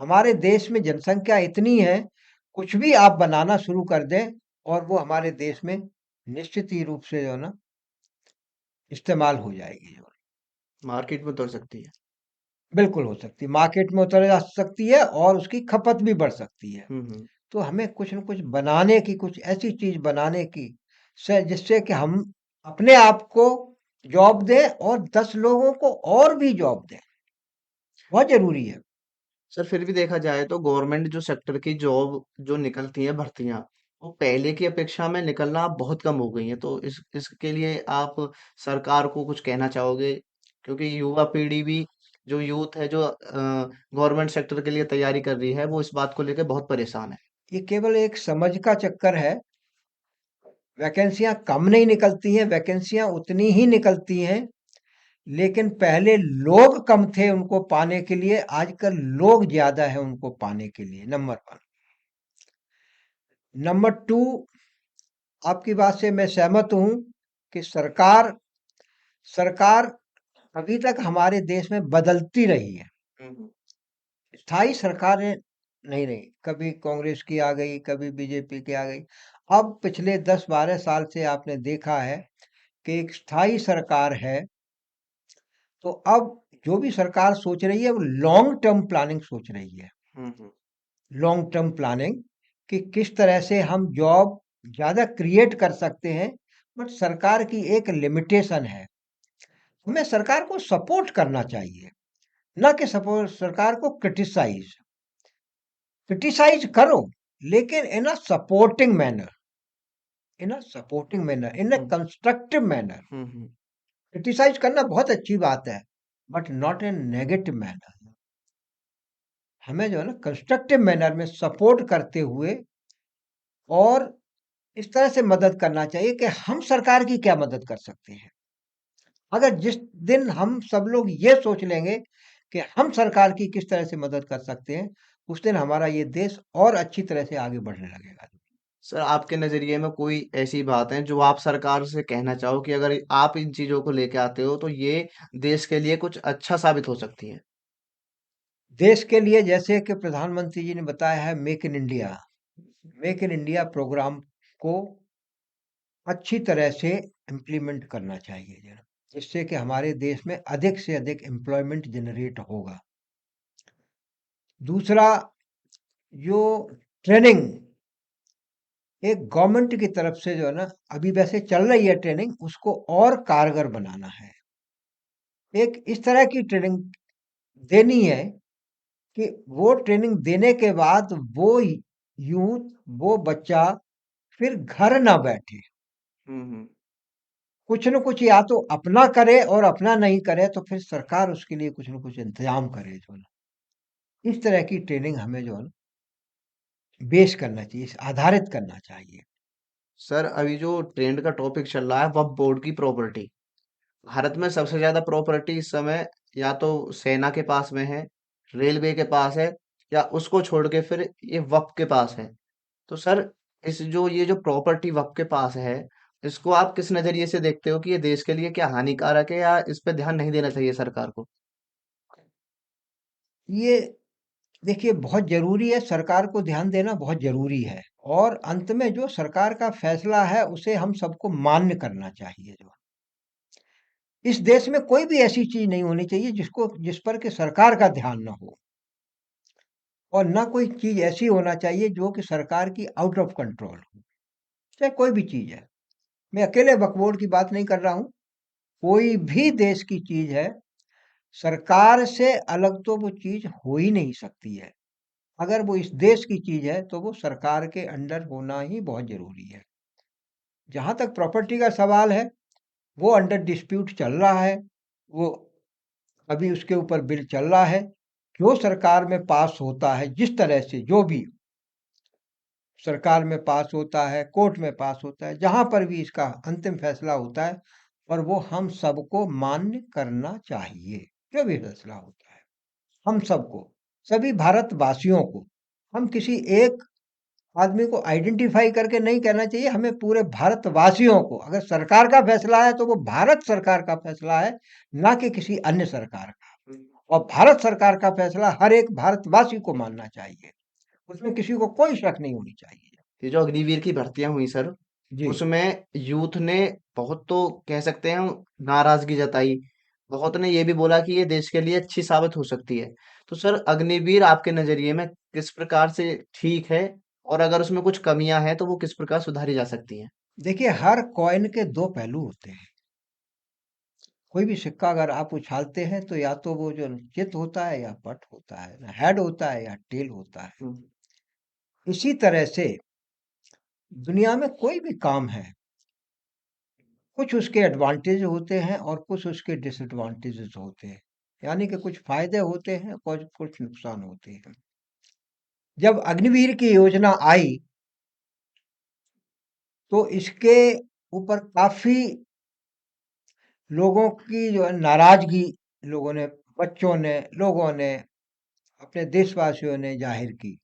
हमारे देश में जनसंख्या इतनी है, कुछ भी आप बनाना शुरू कर दें और वो हमारे देश में निश्चित ही रूप से जो है ना इस्तेमाल हो जाएगी जो। मार्केट में उतर सकती है। बिल्कुल हो सकती है, मार्केट में उतर जा सकती है और उसकी खपत भी बढ़ सकती है। हुँ, हुँ। तो हमें कुछ न कुछ बनाने की, कुछ ऐसी चीज़ बनाने की से जिससे कि हम अपने आप को जॉब दें और 10 लोगों को और भी जॉब दें, बहुत ज़रूरी है। सर, फिर भी देखा जाए तो गवर्नमेंट जो सेक्टर की जॉब जो निकलती हैं भर्तियाँ, वो पहले की अपेक्षा में निकलना अब बहुत कम हो गई हैं। तो इसके लिए आप सरकार को कुछ कहना चाहोगे? क्योंकि युवा पीढ़ी भी जो यूथ है जो गवर्नमेंट सेक्टर के लिए तैयारी कर रही है, वो इस बात को लेके बहुत परेशान है। ये केवल एक समझ का चक्कर है, वैकेंसियाँ कम नहीं निकलती हैं, वैकेंसियाँ उतनी ही निकलती हैं, लेकिन पहले लोग कम थे उनको पाने के लिए, आजकल लोग ज़्यादा हैं उनको पाने के लिए, नंबर 1। नंबर 2, आपकी बात से मैं सहमत हूँ कि सरकार सरकार अभी तक हमारे देश में बदलती रही है। हुँ, हुँ। स्थायी सरकारें नहीं, कभी कांग्रेस की आ गई, कभी बीजेपी की आ गई। अब पिछले 10-12 साल से आपने देखा है कि एक स्थायी सरकार है, तो अब जो भी सरकार सोच रही है वो लॉन्ग टर्म प्लानिंग सोच रही है। हम्म। लॉन्ग टर्म प्लानिंग कि किस तरह से हम जॉब ज़्यादा क्रिएट कर सकते हैं, बट सरकार की एक लिमिटेशन है। हमें सरकार को सपोर्ट करना चाहिए, ना कि सपोर्ट सरकार को क्रिटिसाइज़। क्रिटिसाइज़ करो, लेकिन in a supporting manner, in a hmm. Constructive manner. Hmm. Criticise करना बहुत अच्छी बात है, but not in negative manner. हमें जो है ना कंस्ट्रक्टिव मैनर में सपोर्ट करते हुए और इस तरह से मदद करना चाहिए कि हम सरकार की क्या मदद कर सकते हैं। अगर जिस दिन हम सब लोग ये सोच लेंगे कि हम सरकार की किस तरह से मदद कर सकते हैं, उस दिन हमारा ये देश और अच्छी तरह से आगे बढ़ने लगेगा। सर आपके नजरिए में कोई ऐसी बात है जो आप सरकार से कहना चाहो कि अगर आप इन चीजों को लेके आते हो तो ये देश के लिए कुछ अच्छा साबित हो सकती है? देश के लिए जैसे कि प्रधानमंत्री जी ने बताया है मेक इन इंडिया प्रोग्राम को अच्छी तरह से इम्प्लीमेंट करना चाहिए जो है, जिससे कि हमारे देश में अधिक से अधिक एम्प्लॉयमेंट जनरेट होगा। दूसरा, जो ट्रेनिंग एक गवर्नमेंट की तरफ से जो है ना अभी वैसे चल रही है ट्रेनिंग, उसको और कारगर बनाना है। एक इस तरह की ट्रेनिंग देनी है कि वो ट्रेनिंग देने के बाद वो यूथ, वो बच्चा फिर घर ना बैठे, हम्म। कुछ न कुछ या तो अपना करे, और अपना नहीं करे तो फिर सरकार उसके लिए कुछ न कुछ इंतजाम करे जो है ना। इस तरह की ट्रेनिंग हमें जो है ना बेस करना चाहिए, आधारित करना चाहिए। सर अभी जो ट्रेंड का टॉपिक चल रहा है वह बोर्ड की प्रॉपर्टी। भारत में सबसे ज्यादा प्रॉपर्टी इस समय या तो सेना के पास में है, रेलवे के पास है, या उसको छोड़ के फिर ये वक्फ के पास है। तो सर इस जो ये जो प्रॉपर्टी वक्फ के पास है, इसको आप किस नजरिए से देखते हो कि ये देश के लिए क्या हानिकारक है या इस पे ध्यान नहीं देना चाहिए सरकार को? ये देखिए बहुत ज़रूरी है, सरकार को ध्यान देना बहुत ज़रूरी है, और अंत में जो सरकार का फैसला है उसे हम सबको मान्य करना चाहिए जो। इस देश में कोई भी ऐसी चीज़ नहीं होनी चाहिए जिस पर कि सरकार का ध्यान ना हो, और ना कोई चीज़ ऐसी होना चाहिए जो कि सरकार की आउट ऑफ कंट्रोल हो, चाहे कोई भी चीज़ है। मैं अकेले वक्फ बोर्ड की बात नहीं कर रहा हूँ, कोई भी देश की चीज़ है, सरकार से अलग तो वो चीज़ हो ही नहीं सकती है। अगर वो इस देश की चीज़ है, तो वो सरकार के अंडर होना ही बहुत ज़रूरी है। जहाँ तक प्रॉपर्टी का सवाल है, वो अंडर डिस्प्यूट चल रहा है। वो अभी उसके ऊपर बिल चल रहा है। जो सरकार में पास होता है, जिस तरह से जो भी सरकार में पास होता है, कोर्ट में पास होता है, जहाँ पर भी इसका अंतिम फैसला होता है, और वो हम सबको मान्य करना चाहिए। जो भी फैसला होता है, हम सबको, सभी भारतवासियों को, हम किसी एक आदमी को आइडेंटिफाई करके नहीं कहना चाहिए, हमें पूरे भारतवासियों को, अगर सरकार का फैसला है तो वो भारत सरकार का फैसला है, ना कि किसी अन्य सरकार का। और भारत सरकार का फैसला हर एक भारतवासी को मानना चाहिए, उसमें किसी को कोई शक नहीं होनी चाहिए। ये जो अग्निवीर की भर्तियां हुई सर, जी। उसमें यूथ ने बहुत तो कह सकते हैं नाराजगी जताई। बहुत ने ये भी बोला कि ये देश के लिए अच्छी साबित हो सकती है। तो सर अग्निवीर आपके नजरिए में किस प्रकार से ठीक है, और अगर उसमें कुछ कमियां हैं तो वो किस प्रकार सुधारी जा सकती हैं? देखिए, हर कॉइन के दो पहलू होते हैं। कोई भी सिक्का अगर आप उछालते हैं, तो या तो वो जो चित होता है या पट होता है, हेड होता है या टेल होता है। हम्म। इसी तरह से दुनिया में कोई भी काम है, कुछ उसके एडवांटेज होते हैं और कुछ उसके डिसएडवांटेजेस होते हैं। यानी कि कुछ फायदे होते हैं, कुछ कुछ नुकसान होते हैं। जब अग्निवीर की योजना आई, तो इसके ऊपर काफी लोगों की जो है नाराजगी, लोगों ने, बच्चों ने, लोगों ने, अपने देशवासियों ने जाहिर की।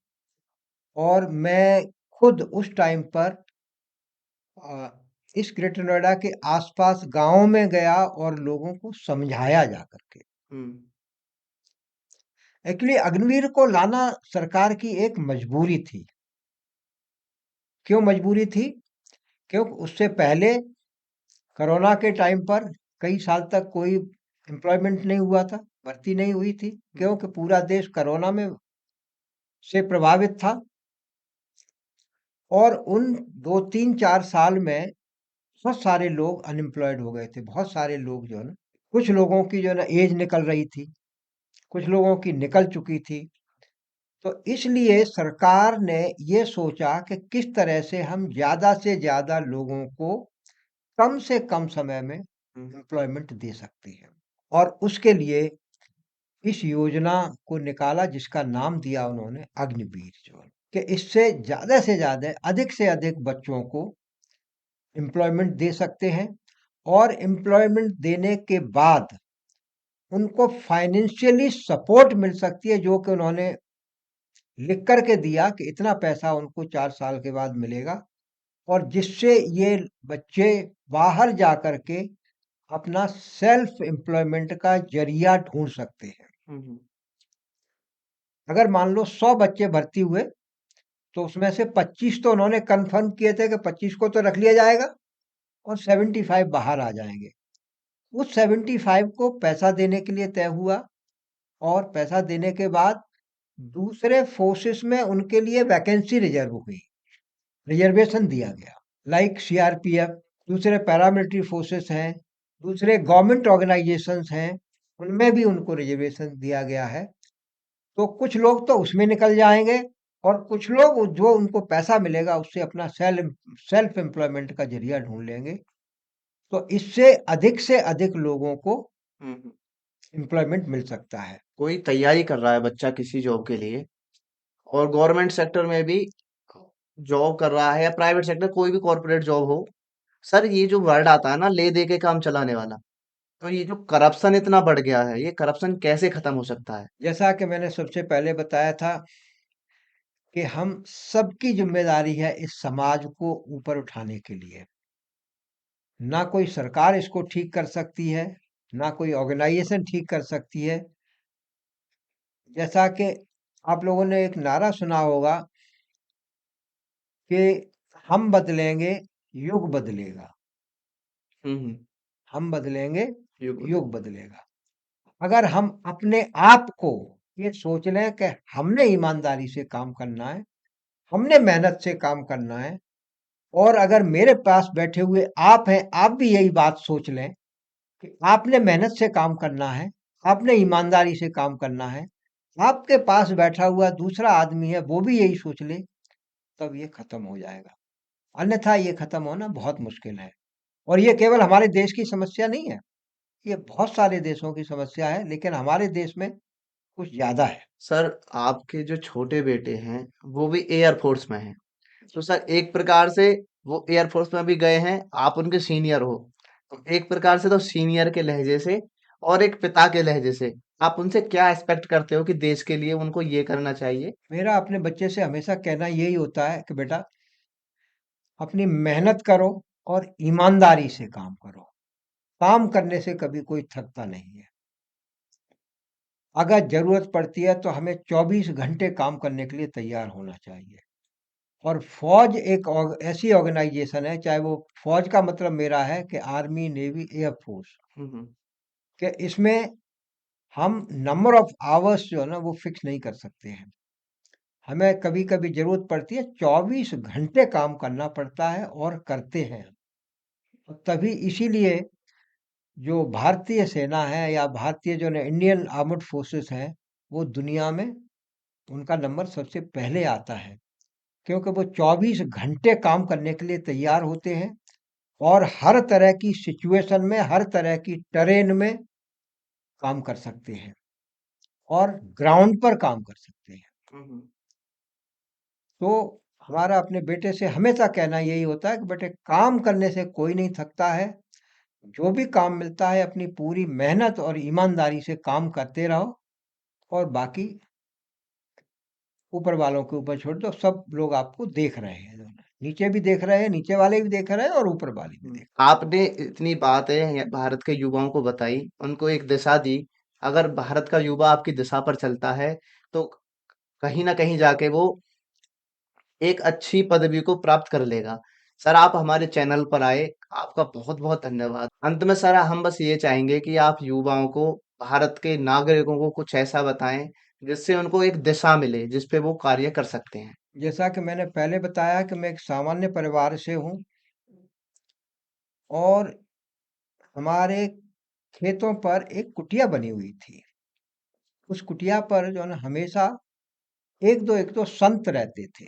और मैं खुद उस टाइम पर अ, इस ग्रेटर नोएडा के आसपास गांवों में गया और लोगों को समझाया जा करके। हम्म। एक्चुअली अग्निवीर को लाना सरकार की एक मजबूरी थी। क्यों मजबूरी थी? क्योंकि उससे पहले कोरोना के टाइम पर कई साल तक कोई एम्प्लॉयमेंट नहीं हुआ था, भर्ती नहीं हुई थी, क्योंकि पूरा देश कोरोना में से प्रभावित था। और उन 2-3-4 साल में बहुत सारे लोग अनएम्प्लॉयड हो गए थे। बहुत सारे लोग जो है ना, कुछ लोगों की जो है ना एज निकल रही थी, कुछ लोगों की निकल चुकी थी। तो इसलिए सरकार ने ये सोचा कि किस तरह से हम ज़्यादा से ज़्यादा लोगों को कम से कम समय में एम्प्लॉयमेंट दे सकते हैं। और उसके लिए इस योजना को निकाला, जिसका नाम दिया उन्होंने अग्निवीर, जो है कि इससे ज़्यादा, अधिक से अधिक बच्चों को एम्प्लॉयमेंट दे सकते हैं। और एम्प्लॉयमेंट देने के बाद उनको फाइनेंशियली सपोर्ट मिल सकती है, जो कि उन्होंने लिख कर के दिया कि इतना पैसा उनको 4 साल के बाद मिलेगा, और जिससे ये बच्चे बाहर जा कर के अपना सेल्फ एम्प्लॉयमेंट का ज़रिया ढूँढ सकते हैं। अगर मान लो 100 बच्चे भर्ती हुए, तो उसमें से 25 तो उन्होंने कन्फर्म किए थे कि 25 को तो रख लिया जाएगा, और 75 बाहर आ जाएँगे। उस 75 को पैसा देने के लिए तय हुआ, और पैसा देने के बाद दूसरे फोर्सेस में उनके लिए वैकेंसी रिजर्व हुई, रिजर्वेशन दिया गया। लाइक सीआरपीएफ, दूसरे पैरामिलिट्री फोर्सेस हैं, दूसरे गवर्नमेंट ऑर्गेनाइजेशंस हैं, उनमें भी उनको रिजर्वेशन दिया गया है। तो कुछ लोग तो उसमें निकल जाएंगे, और कुछ लोग जो उनको पैसा मिलेगा उससे अपना सेल्फ एम्प्लॉयमेंट का जरिया ढूंढ लेंगे। तो इससे अधिक से अधिक लोगों को एम्प्लॉयमेंट मिल सकता है। कोई तैयारी कर रहा है बच्चा किसी जॉब के लिए, और गवर्नमेंट सेक्टर में भी जॉब कर रहा है या प्राइवेट सेक्टर कोई भी कॉर्पोरेट जॉब हो, सर ये जो वर्ड आता है ना, ले दे के काम चलाने वाला, तो ये जो करप्शन इतना बढ़ गया है, ये करप्शन कैसे खत्म हो सकता है? जैसा कि मैंने सबसे पहले बताया था कि हम सबकी जिम्मेदारी है इस समाज को ऊपर उठाने के लिए। ना कोई सरकार इसको ठीक कर सकती है, ना कोई ऑर्गेनाइजेशन ठीक कर सकती है। जैसा कि आप लोगों ने एक नारा सुना होगा कि हम बदलेंगे, युग बदलेगा। हम्म। हम बदलेंगे, युग। युग बदलेगा। अगर हम अपने आप को ये सोच लें कि हमने ईमानदारी से काम करना है, हमने मेहनत से काम करना है, और अगर मेरे पास बैठे हुए आप हैं, आप भी यही बात सोच लें कि आपने मेहनत से काम करना है, आपने ईमानदारी से काम करना है, आपके पास बैठा हुआ दूसरा आदमी है, वो भी यही सोच ले, तब ये खत्म हो जाएगा। अन्यथा ये खत्म होना बहुत मुश्किल है। और ये केवल हमारे देश की समस्या नहीं है, ये बहुत सारे देशों की समस्या है, लेकिन हमारे देश में कुछ ज्यादा है। सर, आपके जो छोटे बेटे हैं वो भी एयरफोर्स में हैं, तो सर एक प्रकार से वो एयरफोर्स में भी गए हैं, आप उनके सीनियर हो, तो एक प्रकार से तो सीनियर के लहजे से और एक पिता के लहजे से आप उनसे क्या एक्सपेक्ट करते हो कि देश के लिए उनको ये करना चाहिए? मेरा अपने बच्चे से हमेशा कहना यही होता है कि बेटा, अपनी मेहनत करो और ईमानदारी से काम करो। काम करने से कभी कोई थकता नहीं है। अगर जरूरत पड़ती है तो हमें 24 घंटे काम करने के लिए तैयार होना चाहिए। और फौज एक ऐसी ऑर्गेनाइजेशन है, चाहे वो फौज का मतलब मेरा है कि आर्मी, नेवी, एयरफोर्स, हम्म। कि इसमें हम नंबर ऑफ आवर्स जो है ना वो फिक्स नहीं कर सकते हैं। हमें कभी कभी जरूरत पड़ती है, 24 घंटे काम करना पड़ता है, और करते हैं। और तभी इसीलिए जो भारतीय सेना है, या भारतीय जो इंडियन आर्मड फोर्सेस हैं, वो दुनिया में उनका नंबर सबसे पहले आता है, क्योंकि वो 24 घंटे काम करने के लिए तैयार होते हैं, और हर तरह की सिचुएशन में, हर तरह की टरेन में काम कर सकते हैं, और ग्राउंड पर काम कर सकते हैं। हम्म। तो हमारा अपने बेटे से हमेशा कहना यही होता है कि बेटे, काम करने से कोई नहीं थकता है। जो भी काम मिलता है अपनी पूरी मेहनत और ईमानदारी से काम करते रहो, और बाकी ऊपर वालों के ऊपर छोड़ दो। सब लोग आपको देख रहे हैं, नीचे भी देख रहे हैं, नीचे वाले भी देख रहे हैं, और ऊपर वाले भी देख आपने इतनी बातें भारत के युवाओं को बताई, उनको एक दिशा दी अगर भारत का युवा आपकी दिशा पर चलता है तो कहीं ना कहीं जाके वो एक अच्छी पदवी को प्राप्त कर लेगा। सर, आप हमारे चैनल पर आए, आपका बहुत बहुत धन्यवाद। अंत में सर हम बस ये चाहेंगे कि आप युवाओं को, भारत के नागरिकों को कुछ ऐसा बताएं जिससे उनको एक दिशा मिले जिस पे वो कार्य कर सकते हैं। जैसा कि मैंने पहले बताया कि मैं एक सामान्य परिवार से हूँ और हमारे खेतों पर एक कुटिया बनी हुई थी। उस कुटिया पर जो है ना हमेशा एक दो संत रहते थे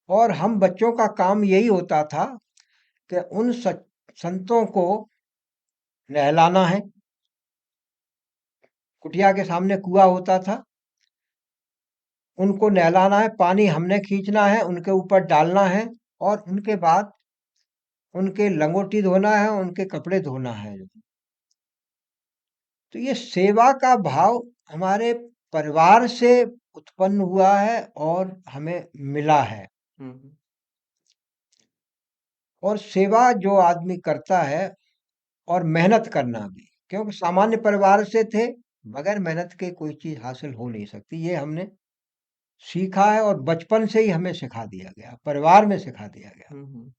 और हम बच्चों का काम यही होता था कि उन संतों को नहलाना है। कुटिया के सामने कुआं होता था, उनको नहलाना है, पानी हमने खींचना है, उनके ऊपर डालना है और उनके बाद उनके लंगोटी धोना है, उनके कपड़े धोना है। तो ये सेवा का भाव हमारे परिवार से उत्पन्न हुआ है और हमें मिला है। हम्म। और सेवा जो आदमी करता है और मेहनत करना भी, क्योंकि सामान्य परिवार से थे, बगैर मेहनत के कोई चीज हासिल हो नहीं सकती। ये हमने सीखा है और बचपन से ही हमें सिखा दिया गया, परिवार में सिखा दिया गया।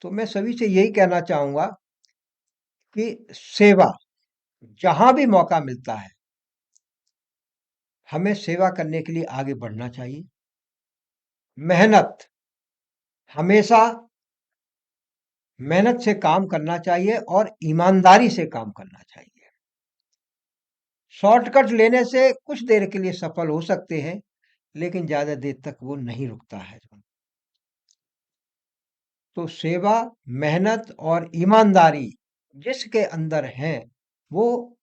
तो मैं सभी से यही कहना चाहूंगा कि सेवा जहां भी मौका मिलता है हमें सेवा करने के लिए आगे बढ़ना चाहिए। मेहनत, हमेशा मेहनत से काम करना चाहिए और ईमानदारी से काम करना चाहिए। शॉर्टकट लेने से कुछ देर के लिए सफल हो सकते हैं, लेकिन ज्यादा देर तक वो नहीं रुकता है। तो सेवा, मेहनत और ईमानदारी जिसके अंदर है, वो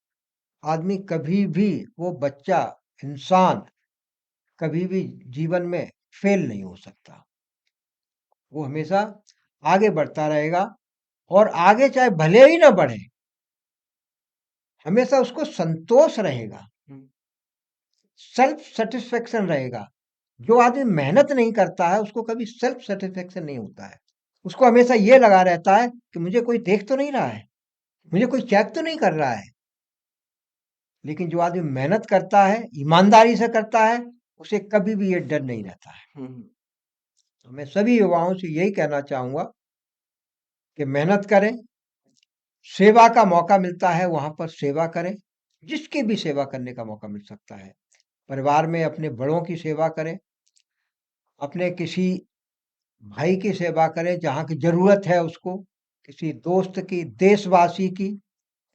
आदमी कभी भी, वो बच्चा, इंसान कभी भी जीवन में फेल नहीं हो सकता। वो हमेशा आगे बढ़ता रहेगा और आगे चाहे भले ही ना बढ़े, हमेशा उसको संतोष रहेगा, सेल्फ सेटिस्फेक्शन रहेगा। जो आदमी मेहनत नहीं करता है उसको कभी सेल्फ सेटिस्फेक्शन नहीं होता है। उसको हमेशा ये लगा रहता है कि मुझे कोई देख तो नहीं रहा है, मुझे कोई चेक तो नहीं कर रहा है। लेकिन जो आदमी मेहनत करता है, ईमानदारी से करता है, उसे कभी भी ये डर नहीं रहता है। तो मैं सभी युवाओं से यही कहना चाहूंगा कि मेहनत करें, सेवा का मौका मिलता है वहां पर सेवा करें, जिसकी भी सेवा करने का मौका मिल सकता है। परिवार में अपने बड़ों की सेवा करें, अपने किसी भाई की सेवा करें जहाँ की जरूरत है उसको, किसी दोस्त की, देशवासी की,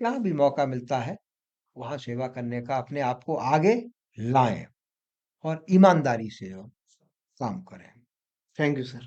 जहाँ भी मौका मिलता है वहां सेवा करने का अपने आप को आगे लाएं और ईमानदारी से काम करें। Thank you sir.